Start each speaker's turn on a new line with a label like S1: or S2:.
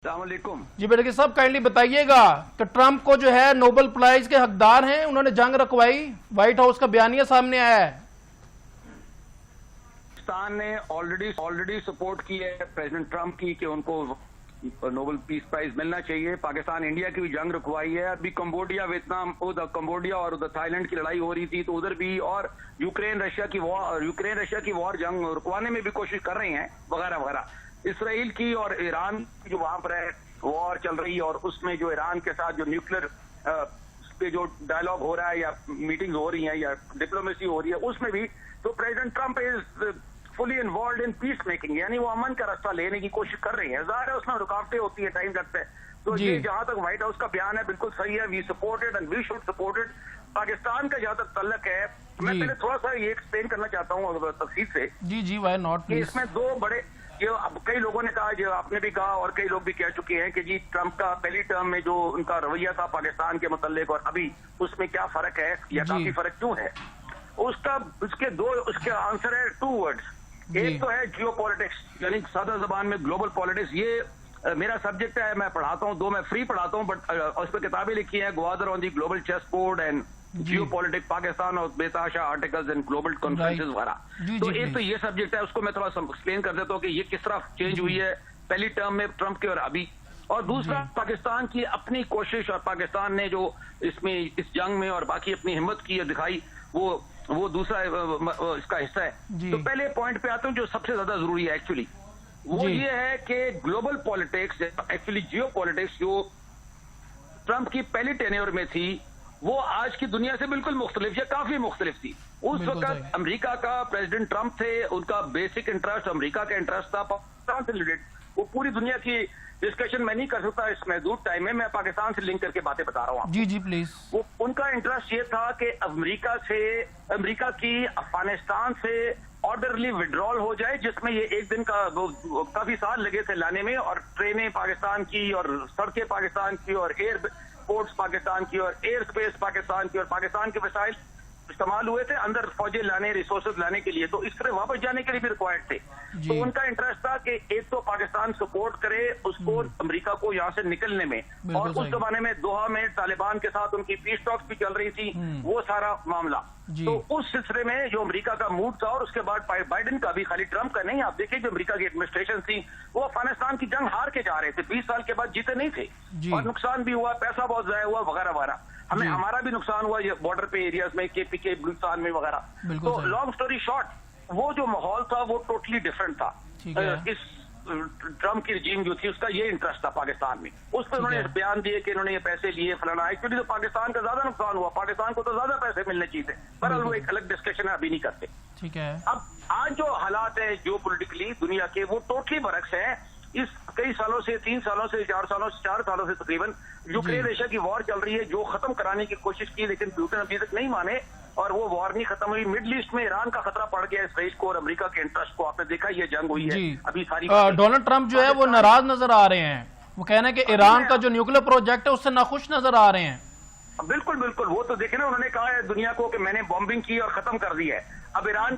S1: अस्सलामुअलैकुम
S2: जी बेटे साहब काइंडली बताइएगा कि ट्रंप को जो है नोबेल प्राइज के हकदार हैं, उन्होंने जंग रखवाई। व्हाइट हाउस का बयानिया सामने आया है।
S1: पाकिस्तान ने ऑलरेडी सपोर्ट की है प्रेसिडेंट ट्रंप की कि उनको नोबेल पीस प्राइज मिलना चाहिए। पाकिस्तान इंडिया की भी जंग रुकवाई है। अभी कंबोडिया वियतनाम कंबोडिया और उधर थाईलैंड की लड़ाई हो रही थी तो उधर भी, और यूक्रेन रशिया की वॉर जंग रुकवाने में भी कोशिश कर रहे हैं वगैरह वगैरह। इसराइल की और ईरान की जो वहां पर है वॉर चल रही है और उसमें जो ईरान के साथ जो न्यूक्लियर पे जो डायलॉग हो रहा है या मीटिंग्स हो रही हैं या डिप्लोमेसी हो रही है उसमें भी तो president Trump is fully involve in peace making, यानी वो अमन का रास्ता लेने की कोशिश कर रही है। ज़ाहिर है उसमें रुकावटें होती है, टाइम लगता है। तो ये जहां तक व्हाइट हाउस का बयान है बिल्कुल सही है। We supported and we should supported. Pakistan का जहां तक तल्लक है, मैं पहले थोड़ा सा ये एक्सप्लेन करना चाहता हूँ तफसील से।
S2: जी व्हाई नॉट।
S1: इसमें दो बड़े, जो अब कई लोगों ने कहा, जो आपने भी कहा और कई लोग भी कह चुके हैं कि जी ट्रंप का पहली टर्म में जो उनका रवैया था पाकिस्तान के मुतल्लिक और अभी उसमें क्या फर्क है या काफी फर्क क्यों है। उसके आंसर है टू वर्ड्स। एक तो है जियो पॉलिटिक्स, यानी सादा जबान में ग्लोबल पॉलिटिक्स। ये मेरा सब्जेक्ट है, मैं पढ़ाता हूँ, मैं फ्री पढ़ाता हूँ, बट उस पर किताबें लिखी हैं, Gwadar on the global chess board and geopolitics Pakistan और बेताशा आर्टिकल्स एंड ग्लोबल कॉन्फ्रेंसेस वगैरह। तो एक तो ये सब्जेक्ट है, उसको मैं थोड़ा एक्सप्लेन कर देता हूँ कि ये किस तरह चेंज हुई है पहली टर्म में ट्रंप के और अभी। और दूसरा पाकिस्तान की अपनी कोशिश, और पाकिस्तान ने जो इसमें इस जंग में और बाकी अपनी हिम्मत की दिखाई, वो दूसरा इसका हिस्सा है। तो पहले पॉइंट पे आता हूँ जो सबसे ज्यादा जरूरी है एक्चुअली, वो ये है कि ग्लोबल पॉलिटिक्स, एक्चुअली जियो पॉलिटिक्स जो ट्रंप की पहली टेन्योर में थी वो आज की दुनिया से बिल्कुल मुख्तलिफ या काफी मुख्तलिफ थी। उस वक्त अमेरिका का प्रेसिडेंट ट्रंप थे, उनका बेसिक इंटरेस्ट अमेरिका का इंटरेस्ट था पाकिस्तान से रिलेटेड। वो पूरी दुनिया की डिस्कशन मैं नहीं कर सकता इस महदूद टाइम में, मैं पाकिस्तान से लिंक करके बातें बता रहा हूँ।
S2: जी प्लीज। वो
S1: उनका इंटरेस्ट ये था कि अमेरिका की अफगानिस्तान से ऑर्डरली विड्रॉल हो जाए, जिसमें ये एक दिन का काफी साल लगे थे लाने में, और ट्रेनें पाकिस्तान की और सड़कें पाकिस्तान की और एयरपोर्ट्स पाकिस्तान की और एयर स्पेस पाकिस्तान की और पाकिस्तान के वसाइल इस्तेमाल हुए थे अंदर फौजें लाने, रिसोर्सेज लाने के लिए। तो इस तरह वापस जाने के लिए भी रिक्वायर्ड थे। तो उनका इंटरेस्ट था कि एक तो पाकिस्तान सपोर्ट करे उसको अमेरिका को यहाँ से निकलने में, और उस जमाने में दोहा में तालिबान के साथ उनकी पीस टॉक्स भी चल रही थी, वो सारा मामला। तो उस सिलसिले में जो अमेरिका का मूड था, और उसके बाद बाइडेन का भी, खाली ट्रंप का नहीं, आप देखिए जो अमेरिका की एडमिनिस्ट्रेशन थी वो अफगानिस्तान की जंग हार के जा रहे थे, 20 साल के बाद जीते नहीं थे, और नुकसान भी हुआ, पैसा बहुत ज़ाया हुआ वगैरह वगैरह। हमारा भी नुकसान हुआ ये बॉर्डर पे एरियाज में, केपीके बलूचिस्तान में वगैरह। तो लॉन्ग स्टोरी शॉर्ट, वो जो माहौल था वो टोटली डिफरेंट था। इस ट्रंप की रजीम जो थी उसका ये इंटरेस्ट था पाकिस्तान में। उस पर उन्होंने बयान दिए कि इन्होंने ये पैसे लिए फलाना। एक्चुअली तो पाकिस्तान का ज्यादा नुकसान हुआ, पाकिस्तान को तो ज्यादा पैसे मिलने चाहिए थे, पर वो एक अलग डिस्कशन है, अभी नहीं करते।
S2: ठीक है।
S1: अब आज जो हालात है जो पॉलिटिकली दुनिया के, वो टोटली बरक्स है। इस कई सालों से, 3 सालों से, 4 सालों से तकरीबन यूक्रेन रशिया की वॉर चल रही है, जो खत्म कराने की कोशिश की, लेकिन पुतिन अभी तक नहीं माने और वो वॉर नहीं खत्म हुई। मिडल ईस्ट में ईरान का खतरा पड़ गया इसराइल को और अमेरिका के इंटरेस्ट को। आपने देखा ये जंग हुई है अभी सारी।
S2: डोनाल्ड ट्रंप जो है वो नाराज नजर आ रहे हैं, वो कह रहे हैं कि ईरान का जो न्यूक्लियर प्रोजेक्ट है उससे नाखुश नजर आ रहे हैं।
S1: बिल्कुल, वो तो देखे ना, उन्होंने कहा है दुनिया को कि मैंने बॉम्बिंग की और खत्म कर दी है। अब ईरान